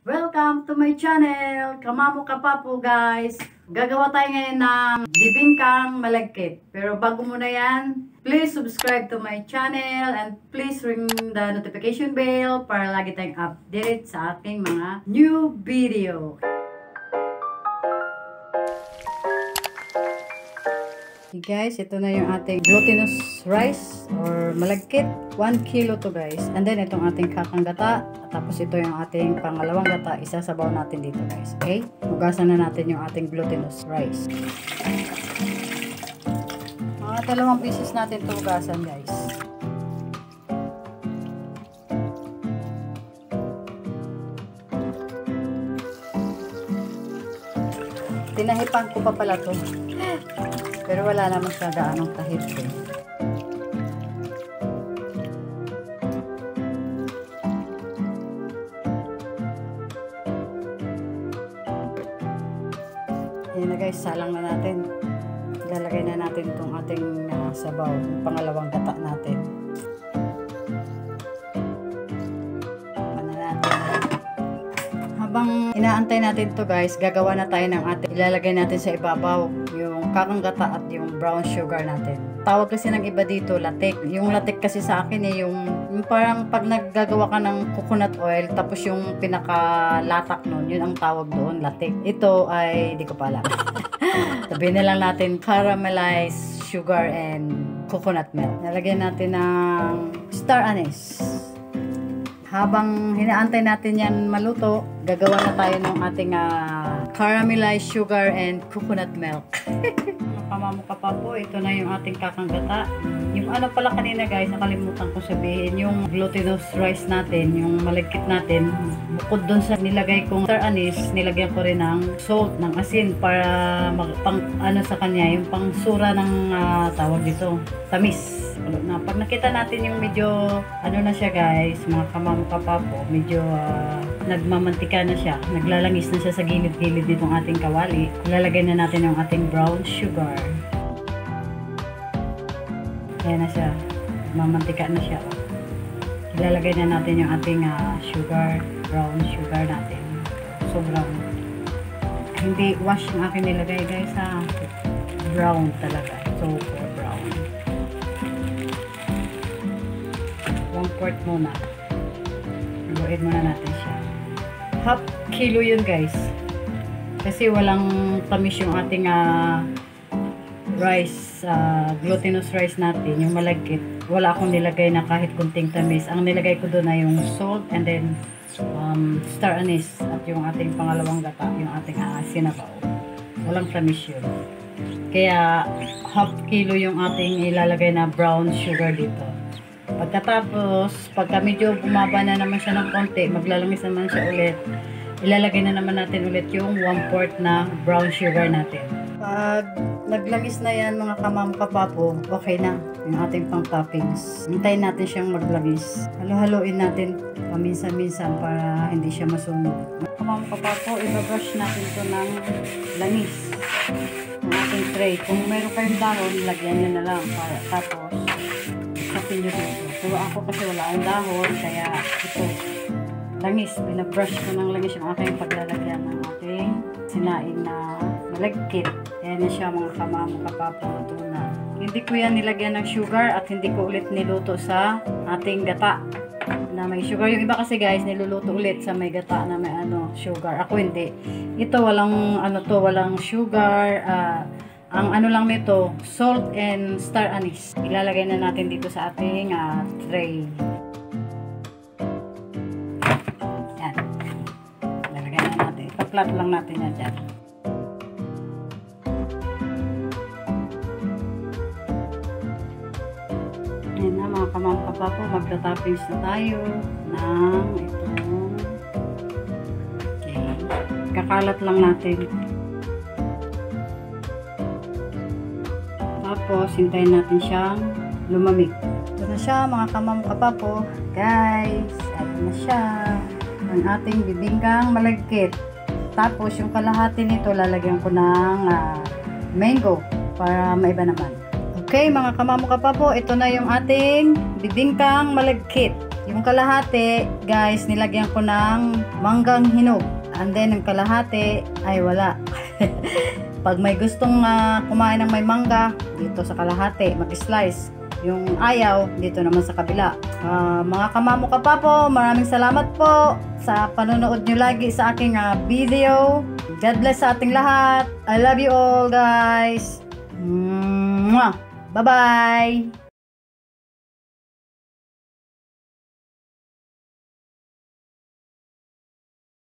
Welcome to my channel! Kamamo ka pa po guys! Gagawa tayo ngayon ng bibingkang malagkit. Pero bago muna yan, please subscribe to my channel and please ring the notification bell para lagi tayong update sa aking mga new video. Okay guys, ito na yung ating glutinous rice or malagkit. 1 kilo to guys. And then itong ating kakang gata. Tapos ito yung ating pangalawang gata. Isasabaw natin dito guys. Okay? Hugasan na natin yung ating glutinous rice. Mga 2 pieces natin ito hugasan guys. Tinahipan ko pa pala to. Pero wala naman siya gaanong tahip eh. Ayan na guys, salang na natin. Ilalagay na natin itong ating sabaw, yung pangalawang gata natin. Habang inaantay natin to guys, gagawa na tayo ng ating ilalagay natin sa ibabaw yung kakang gata at yung brown sugar natin. Tawag kasi ng iba dito latik. Yung latik kasi sa akin eh yung parang pag naggagawa ka ng coconut oil tapos yung pinakalatak nun, yun ang tawag doon, latik. Ito ay di ko pa alam. Sabihin na lang natin caramelized sugar and coconut milk. Nalagyan natin ng star anise. Habang hinaantay natin yan maluto, gagawa na tayo ng ating caramelized sugar and coconut milk. Kamamo ka pa po, ito na yung ating kakang gata. Yung ano pala kanina guys, nakalimutan ko sabihin, yung glutinous rice natin, yung malagkit natin, bukod dun sa nilagay kong star anise, nilagyan ko rin ng salt, ng asin para pang ano sa kanya, yung pangsura ng tawag dito, tamis. Na pag nakita natin yung medyo ano na siya guys, mga kamamo ka pa po, medyo nagmamantika na siya, naglalangis na siya sa gilid-gilid nitong ating kawali. Ilalagay na natin yung ating brown sugar. Ayan na siya, mamantika na siya. Ilalagay na natin yung ating sugar, brown sugar natin. So brown. Hindi wash yung aking nilagay guys ha. Brown talaga. So brown. 1 quart muna. Luin muna natin siya. Half kilo yun guys. Kasi walang tamis yung ating rice, glutinous rice natin, yung malagkit. Wala akong nilagay na kahit kunting tamis. Ang nilagay ko doon ay yung salt and then star anise at yung ating pangalawang gata, yung ating sinabaw. Walang tamis yun. Kaya half kilo yung ating ilalagay na brown sugar dito. Pagkatapos, pagka medyo bumaba na naman siya ng konti, maglalangis naman siya ulit. Ilalagay na naman natin ulit yung 1/4 na brown sugar natin. Pag naglangis na yan mga kamamo kapapo, okay na yung ating pang toppings. Hintayin natin siyang maglangis. Halo-haloin natin paminsan-minsan para hindi siya masunog. Mga kamamo kapapo, ibabrush natin ito ng langis ng ating tray. Kung meron kayong dahon, lagyan nyo na lang. Tapos, kapin nyo dito. Pero ako kasi wala akong dahon, kaya ito, langis. Binabrush ko ng langis yung aking paglalagyan ng ating sinain na malagkit. Ayan na siya mga kamamo kapapo, luto na. Hindi ko yan nilagyan ng sugar at hindi ko ulit niluto sa ating gata na may sugar. Yung iba kasi guys, niluluto ulit sa may gata na may sugar. Ako hindi. Ito walang walang sugar. Ang ano lang nito, salt and star anise. Ilalagay na natin dito sa ating tray. Yan. Ilalagay na natin. Pa-flat lang natin yan dyan. Ayan na mga kamamo kapapo, magta-toppings na tayo ng itong kakalat lang natin. Tapos, hintayin natin siyang lumamig. Ito na siya mga kamamo kapapo. Guys, ito na siya. Ang ating bibingkang malagkit. Tapos, yung kalahati nito, lalagyan ko ng mango para maiba naman. Okay, mga kamamo kapapo, ito na yung ating bibingkang malagkit. Yung kalahati, guys, nilagyan ko ng manggang hinog. And then, yung kalahati ay wala. Pag may gustong kumain ng may mangga, dito sa kalahati, mag-slice. Yung ayaw, dito naman sa kabila. Mga kamamo kapapo, maraming salamat po sa panonood nyo lagi sa aking video. God bless sa ating lahat. I love you all, guys. Mwah! Bye-bye!